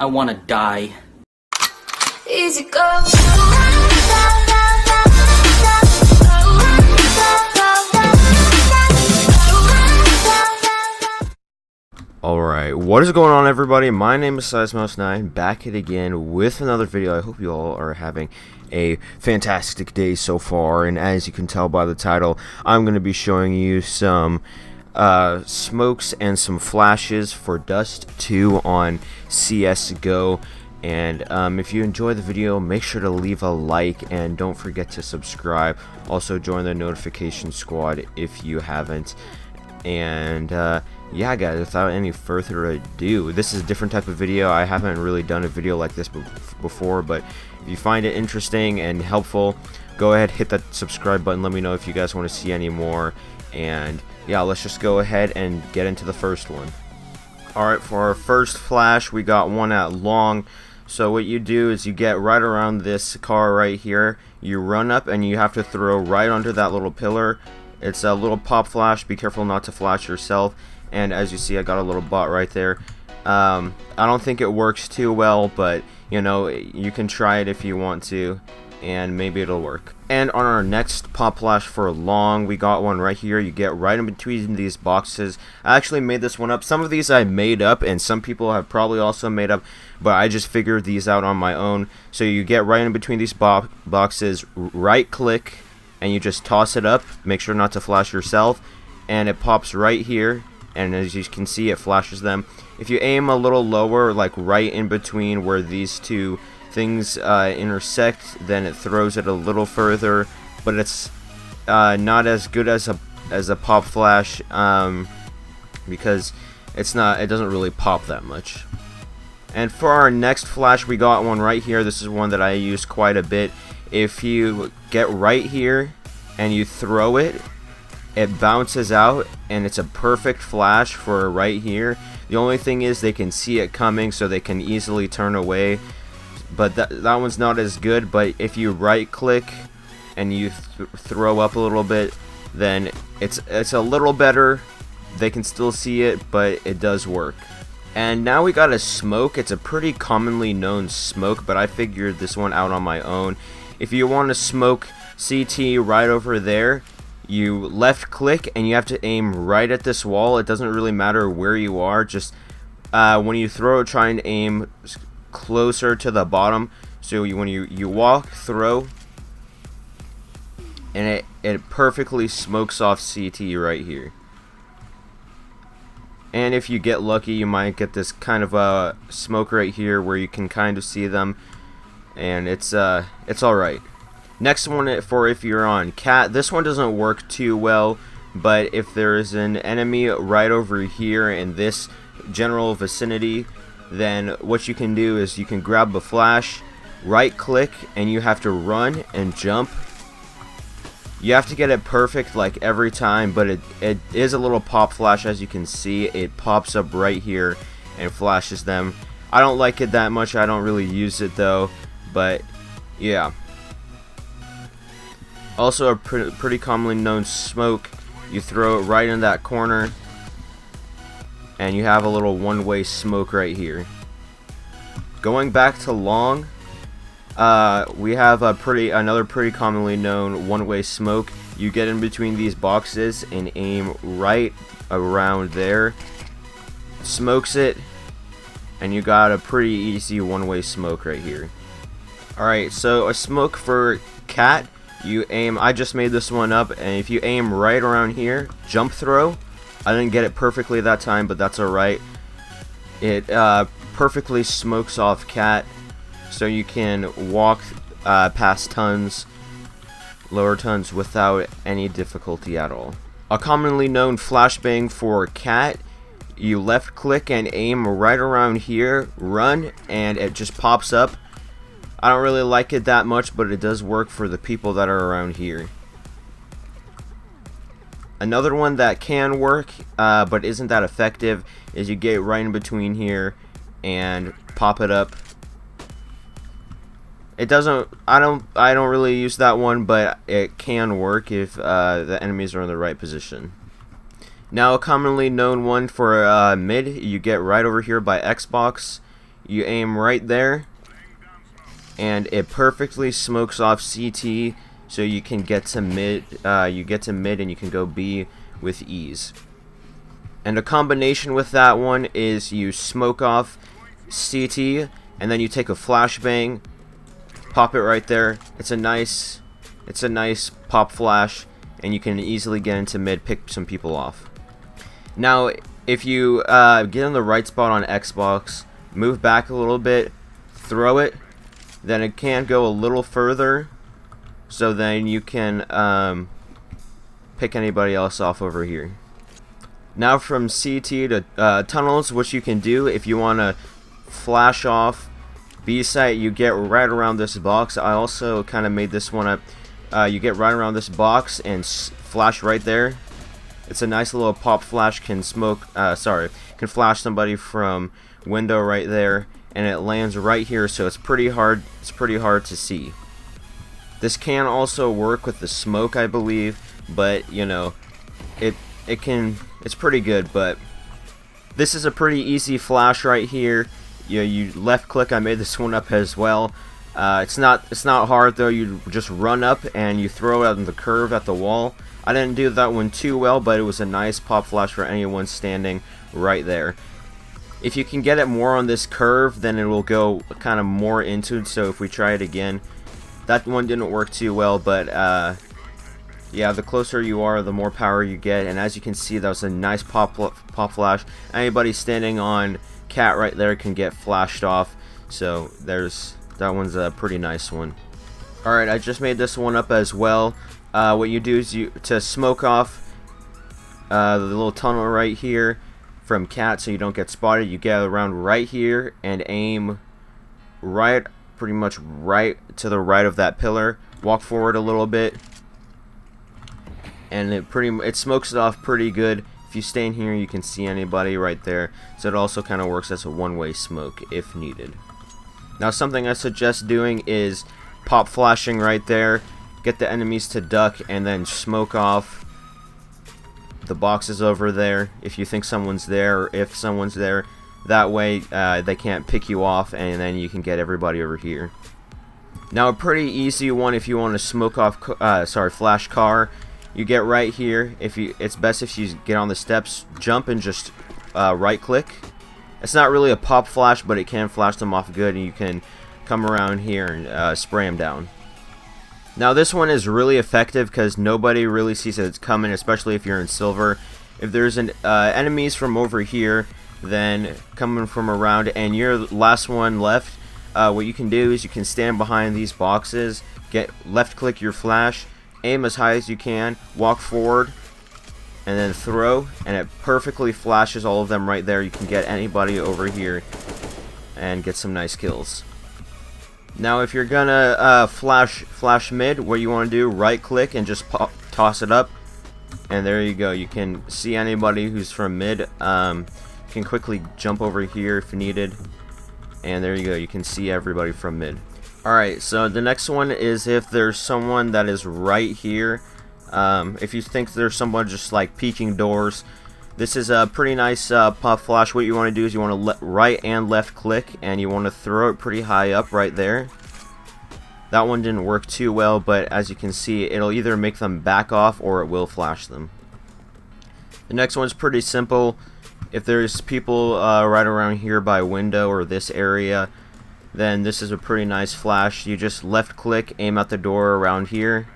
I wanna die. Easy go. Alright, what is going on, everybody? My name is Seismos9, back at again with another video. I hope you all are having a fantastic day so far, and as you can tell by the title, I'm going to be showing you some smokes and some flashes for Dust 2 on CSGO. And if you enjoy the video, make sure to leave a like and don't forget to subscribe. Also join the notification squad if you haven't. And yeah, guys, without any further ado, this is a different type of video. I haven't really done a video like this before, but if you find it interesting and helpful, go ahead, hit that subscribe button. Let me know if you guys want to see any more. And yeah, let's just go ahead and get into the first one. Alright, for our first flash, we got one at long. So what you do is you get right around this car right here, you run up and you have to throw right under that little pillar. It's a little pop flash, be careful not to flash yourself. And as you see, I got a little bot right there. I don't think it works too well, but you know, you can try it if you want to, and maybe it'll work. And on our next pop flash for long, we got one right here. You get right in between these boxes. I actually made this one up. Some of these I made up, and some people have probably also made up, but I just figured these out on my own. So you get right in between these boxes, right click, and you just toss it up. Make sure not to flash yourself, and it pops right here. And as you can see, it flashes them. If you aim a little lower, like right in between where these two things intersect, then it throws it a little further, but it's not as good as a pop flash, because it doesn't really pop that much. And for our next flash, we got one right here. This is one that I use quite a bit. If you get right here and you throw it, it bounces out, and it's a perfect flash for right here. The only thing is they can see it coming, so they can easily turn away. But that one's not as good. But if you right click and you throw up a little bit, then it's a little better. They can still see it, but it does work. And now we got a smoke. It's a pretty commonly known smoke, but I figured this one out on my own. If you want to smoke CT right over there, you left click and you have to aim right at this wall. It doesn't really matter where you are, just when you throw, try and aim closer to the bottom. So when you walk, throw, and it perfectly smokes off CT right here. And if you get lucky, you might get this kind of a smoke right here where you can kind of see them, and it's alright. Next one, for if you're on cat, this one doesn't work too well, but if there is an enemy right over here in this general vicinity, then what you can do is you can grab a flash, right click, and you have to run and jump. You have to get it perfect like every time, but it is a little pop flash. As you can see, it pops up right here and flashes them. I don't like it that much. I don't really use it though, but yeah. Also a pretty commonly known smoke, you throw it right in that corner and you have a little one-way smoke right here. Going back to long, we have another pretty commonly known one-way smoke. You get in between these boxes and aim right around there, smokes it, and you got a pretty easy one-way smoke right here. Alright, so a smoke for cat, you aim, I just made this one up, and if you aim right around here, jump throw. I didn't get it perfectly that time, but that's alright. It perfectly smokes off cat, so you can walk past tons, lower tons without any difficulty at all. A commonly known flashbang for cat, you left click and aim right around here, run, and it just pops up. I don't really like it that much, but it does work for the people that are around here. Another one that can work, but isn't that effective, is you get right in between here and pop it up. It doesn't. I don't really use that one, but it can work if the enemies are in the right position. Now, a commonly known one for mid, you get right over here by Xbox. you aim right there, and it perfectly smokes off CT, so you can get to mid. You get to mid, and you can go B with ease. And a combination with that one is you smoke off CT, and then you take a flashbang, pop it right there. It's a nice pop flash, and you can easily get into mid, pick some people off. Now, if you get in the right spot on Xbox, move back a little bit, throw it, then it can go a little further, so then you can pick anybody else off over here. Now from CT to tunnels, what you can do if you want to flash off B site, you get right around this box. I also kind of made this one up. You get right around this box and flash right there. It's a nice little pop flash. Can can flash somebody from window right there, and it lands right here, so it's pretty hard. It's pretty hard to see. This can also work with the smoke, I believe, but you know, it's pretty good. But this is a pretty easy flash right here. You left click. I made this one up as well. It's not hard though. You just run up and you throw it on the curve at the wall. I didn't do that one too well, but it was a nice pop flash for anyone standing right there. If you can get it more on this curve, then it will go kind of more into it. So if we try it again, that one didn't work too well, but yeah, the closer you are, the more power you get. And as you can see, that was a nice pop flash. Anybody standing on cat right there can get flashed off. So that one's a pretty nice one. Alright, I just made this one up as well. What you do is to smoke off the little tunnel right here from cat so you don't get spotted, you get around right here and aim right, pretty much right to the right of that pillar. Walk forward a little bit, and it smokes it off pretty good. If you stay in here, you can see anybody right there. So it also kind of works as a one-way smoke if needed. Now, something I suggest doing is pop flashing right there, get the enemies to duck, and then smoke off the boxes over there if you think someone's there, or if someone's there. That way they can't pick you off, and then you can get everybody over here. Now, a pretty easy one if you want to smoke off flash car. You get right here. It's best if you get on the steps, jump, and just right click. It's not really a pop flash, but it can flash them off good, and you can come around here and spray them down. Now this one is really effective because nobody really sees that it's coming, especially if you're in silver. If there's enemies from over here, then coming from around, and you're the last one left, what you can do is you can stand behind these boxes, left click your flash, aim as high as you can, walk forward, and then throw, and it perfectly flashes all of them right there. You can get anybody over here and get some nice kills. Now if you're gonna flash mid, what you want to do, right click and just toss it up, and there you go. You can see anybody who's from mid. You can quickly jump over here if needed, and there you go. You can see everybody from mid. Alright, so the next one is if there's someone that is right here. If you think there's someone just like peeking doors, this is a pretty nice pop flash. What you want to do is you want to right and left click, and you want to throw it pretty high up right there. That one didn't work too well, but as you can see, it'll either make them back off or it will flash them. The next one's pretty simple. If there's people right around here by window or this area, then this is a pretty nice flash. You just left click, aim at the door around here,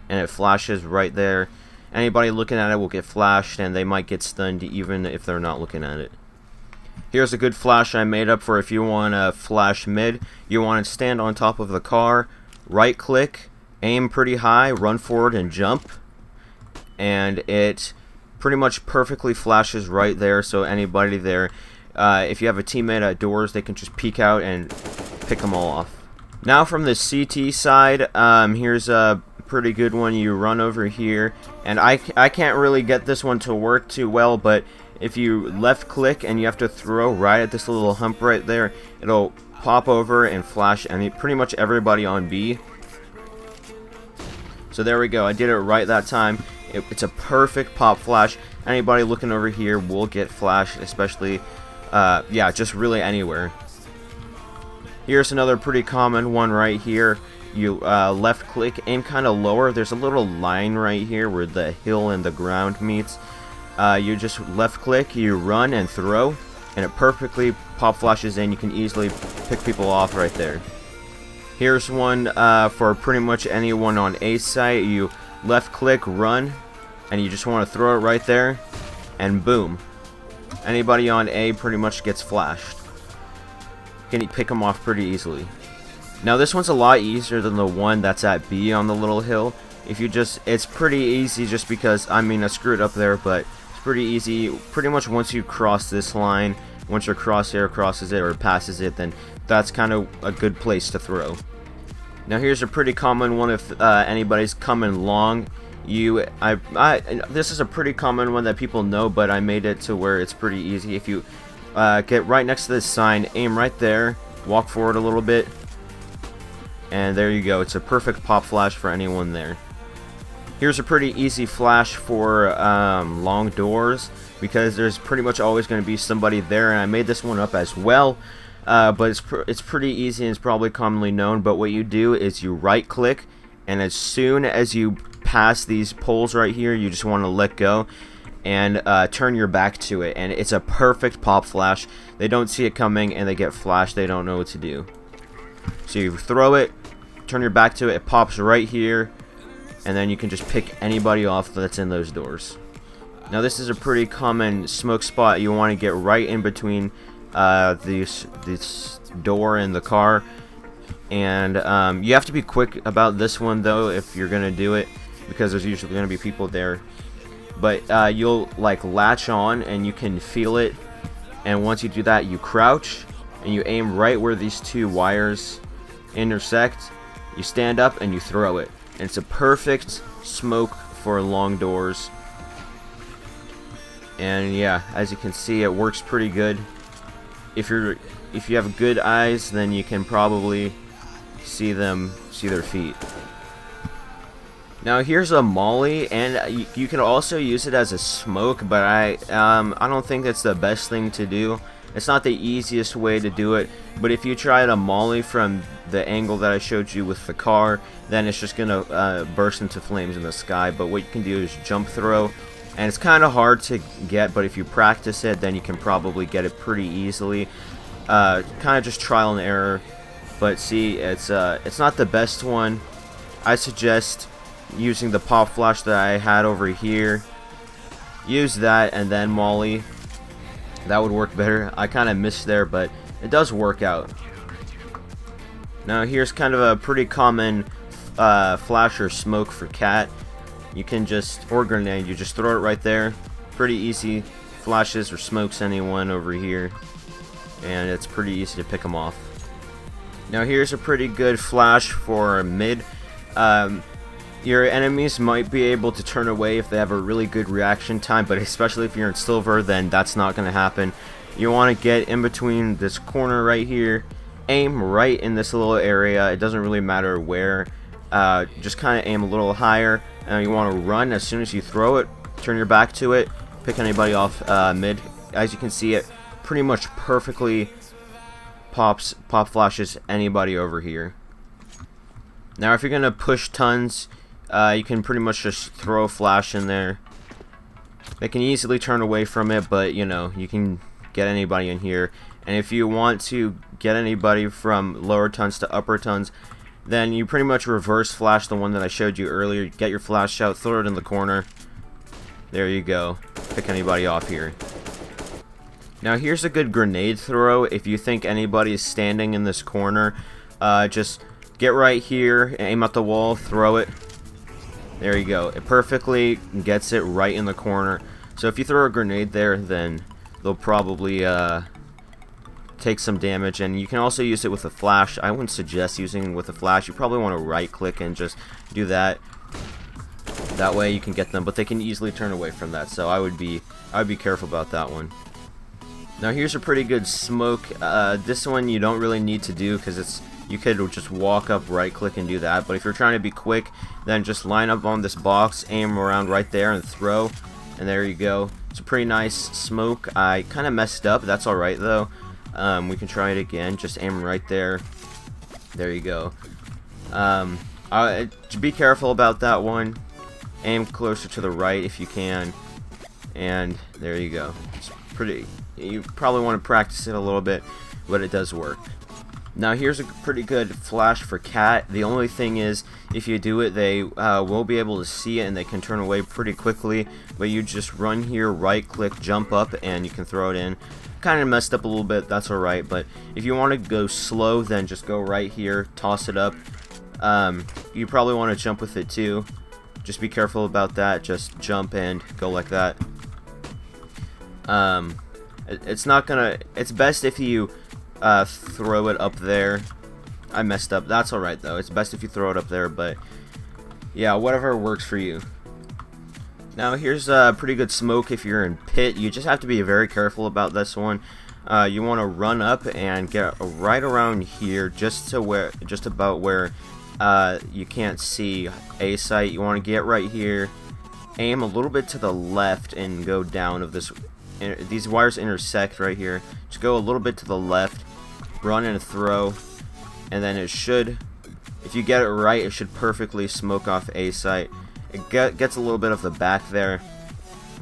and it flashes right there. Anybody looking at it will get flashed, and they might get stunned even if they're not looking at it. Here's a good flash I made up for if you want to flash mid. You want to stand on top of the car, right click, aim pretty high, run forward and jump, and it pretty much perfectly flashes right there, so anybody there, if you have a teammate at doors, they can just peek out and pick them all off. Now from the CT side, here's a pretty good one. You run over here, and I can't really get this one to work too well, but if you left click and you have to throw right at this little hump right there, it'll pop over and flash pretty much everybody on B. So there we go. I did it right that time. It's a perfect pop flash. Anybody looking over here will get flashed, especially yeah, just really anywhere. Here's another pretty common one right here. You left click, aim kind of lower. There's a little line right here where the hill and the ground meets. You just left click, you run and throw, and it perfectly pop flashes in. You can easily pick people off right there. Here's one for pretty much anyone on A site. You left click, run, and you just want to throw it right there, and boom. Anybody on A pretty much gets flashed. You can pick them off pretty easily. Now this one's a lot easier than the one that's at B on the little hill. If you just, it's pretty easy just because, I mean, I screwed up there, but it's pretty easy. Pretty much once you cross this line, once your crosshair crosses it or passes it, then that's kind of a good place to throw. Now here's a pretty common one if anybody's coming long. This is a pretty common one that people know, but I made it to where it's pretty easy. If you get right next to this sign, aim right there, walk forward a little bit, and there you go. It's a perfect pop flash for anyone there. Here's a pretty easy flash for long doors, because there's pretty much always going to be somebody there, and I made this one up as well. But it's pretty easy and it's probably commonly known. But what you do is you right click, and as soon as you pass these poles right here, you just want to let go and turn your back to it, and it's a perfect pop flash. They don't see it coming and they get flashed. They don't know what to do. So you throw it, turn your back to it, it pops right here, and then you can just pick anybody off that's in those doors. Now this is a pretty common smoke spot. You want to get right in between this door and the car, and you have to be quick about this one though if you're gonna do it, because there's usually gonna be people there. But you'll like latch on and you can feel it, and once you do that, you crouch and you aim right where these two wires intersect. You stand up and you throw it, and it's a perfect smoke for long doors. And yeah, as you can see, it works pretty good. If you have good eyes, then you can probably see their feet. Now here's a molly, and you can also use it as a smoke, but I don't think that's the best thing to do. It's not the easiest way to do it, but if you try to molly from the angle that I showed you with the car, then it's just gonna burst into flames in the sky. But what you can do is jump throw, and it's kind of hard to get, but if you practice it, then you can probably get it pretty easily. Kind of just trial and error, but see, it's not the best one. I suggest using the pop flash that I had over here. Use that and then molly. That would work better. I kind of missed there, but it does work out. Now here's kind of a pretty common flash or smoke for cat. You can just, or grenade, you just throw it right there. Pretty easy flashes or smokes anyone over here, and it's pretty easy to pick them off. Now here's a pretty good flash for mid. Your enemies might be able to turn away if they have a really good reaction time, but especially if you're in silver, then that's not going to happen. You want to get in between this corner right here, aim right in this little area. It doesn't really matter where. Just kind of aim a little higher, and you want to run as soon as you throw it. Turn your back to it, pick anybody off mid. As you can see, it pretty much perfectly pop flashes anybody over here. Now if you're gonna push tons, you can pretty much just throw a flash in there. They can easily turn away from it, but you know, you can get anybody in here. And if you want to get anybody from lower tons to upper tons, then you pretty much reverse flash the one that I showed you earlier. Get your flash out, throw it in the corner. There you go. Pick anybody off here. Now here's a good grenade throw. If you think anybody is standing in this corner, just get right here, aim at the wall, throw it. There you go. It perfectly gets it right in the corner. So if you throw a grenade there, then they'll probably take some damage. And you can also use it with a flash. I wouldn't suggest using it with a flash. You probably want to right click and just do that. That way you can get them, but they can easily turn away from that. So I would be careful about that one. Now here's a pretty good smoke. This one you don't really need to do because you could just walk up, right click and do that. But if you're trying to be quick, then just line up on this box, aim around right there and And there you go. It's a pretty nice smoke. I kind of messed up. That's alright though. We can try it again. Just aim right there. There you go. Be careful about that one. Aim closer to the right if you can. And there you go. It's pretty. You probably want to practice it a little bit, but it does work. Now here's a pretty good flash for cat. The only thing is, if you do it, they will be able to see it and they can turn away pretty quickly. But you just run here, right click, jump up, and you can throw it in. Kind of messed up a little bit, that's alright. But if you want to go slow, then just go right here, toss it up. You probably want to jump with it too. Just be careful about that. Just jump and go like that. It's not gonna. It's best if you throw it up there. I messed up. That's alright though. It's best if you throw it up there, but yeah, whatever works for you. Now here's a pretty good smoke if you're in pit. You just have to be very careful about this one. You want to run up and get right around here, just about where you can't see a site. You want to get right here, aim a little bit to the left, and go down of this. These wires intersect right here. Just go a little bit to the left, run and throw, and then it should, if you get it right, it should perfectly smoke off a site. It gets a little bit of the back there,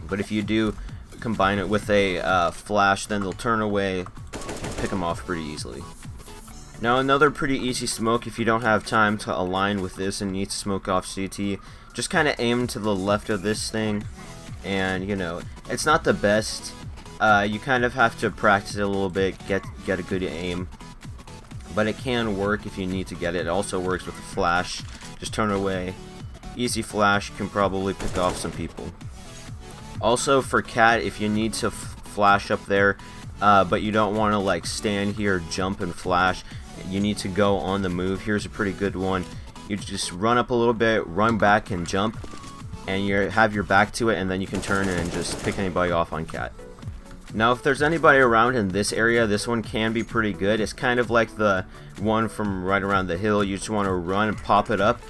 but if you do combine it with a flash, then they'll turn away and pick them off pretty easily. Now another pretty easy smoke if you don't have time to align with this and need to smoke off CT, just kind of aim to the left of this thing, and you know, it's not the best. You kind of have to practice it a little bit, get a good aim, but it can work if you need to get it. It also works with a flash. Just turn away, easy flash, can probably pick off some people. Also for cat, if you need to flash up there, but you don't want to like stand here, jump and flash, you need to go on the move. Here's a pretty good one. You just run up a little bit, run back and jump, and you have your back to it, and then you can turn and just pick anybody off on cat. Now if there's anybody around in this area, this one can be pretty good. It's kind of like the one from right around the hill. You just want to run and pop it up.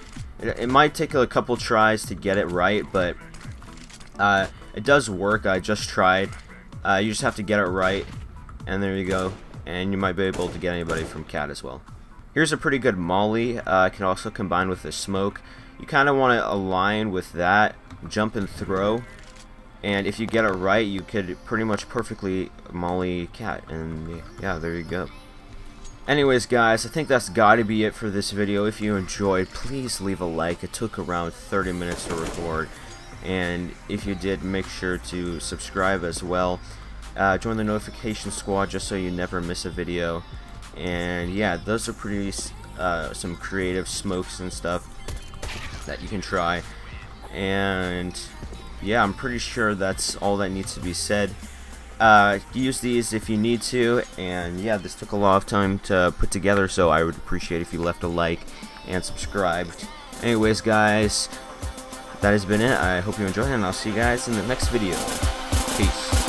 It might take a couple tries to get it right, but it does work. I just tried. You just have to get it right, and there you go, and you might be able to get anybody from cat as well. Here's a pretty good molly. Can also combine with the smoke. You kind of want to align with that, jump and throw, and if you get it right, you could pretty much perfectly molly cat, and yeah, there you go. Anyways guys, I think that's gotta be it for this video. If you enjoyed, please leave a like. It took around 30 minutes to record, and if you did, make sure to subscribe as well. Join the notification squad just so you never miss a video. And yeah, those are pretty some creative smokes and stuff that you can try. And yeah, I'm pretty sure that's all that needs to be said. Use these if you need to, and yeah, this took a lot of time to put together, so I would appreciate if you left a like and subscribed. Anyways guys, that has been it. I hope you enjoyed it, and I'll see you guys in the next video. Peace.